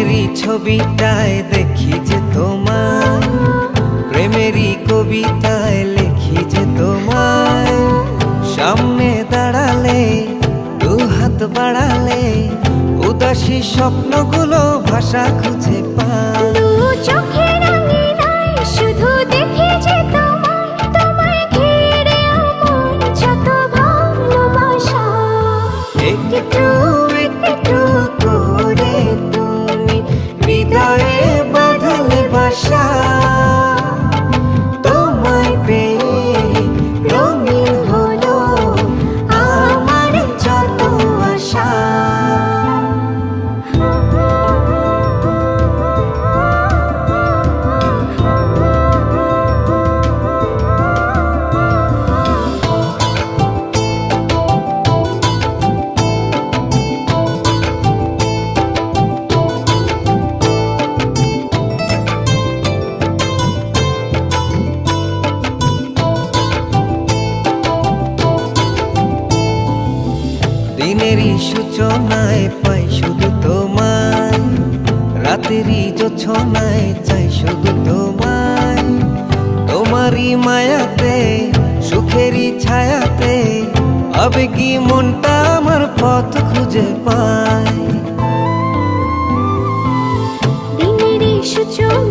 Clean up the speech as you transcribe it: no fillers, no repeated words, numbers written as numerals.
দিনেরই ছবিটায় দেখি যে তোমায়, প্রেমেরই কবিতায় লিখি যে তোমায়। সামনে দাঁড়ালে, দু হাত বাড়ালে, উদাসী স্বপ্নগুলো ভাষা খুঁজে পায়। দু চোখের আঙিনায় শুধু দেখি যে তোমায়, তোমায় ঘিরে আমার যত ভালোবাসা। একটু একটু করে তুমি হৃদয়ে বাঁধলে বাসা। তোমায় পেয়ে রঙিন হলো আমার যত আশা। দিনেরই সূচনায় পাই শুধু তোমায়, রাতেরই জোছনায় চাই শুধু তোমায়। তোমারই মায়াতে, সুখেরই ছায়াতে, আবেগী মনটা আমার পথ খুঁজে পায়। দিনেরই সূচনা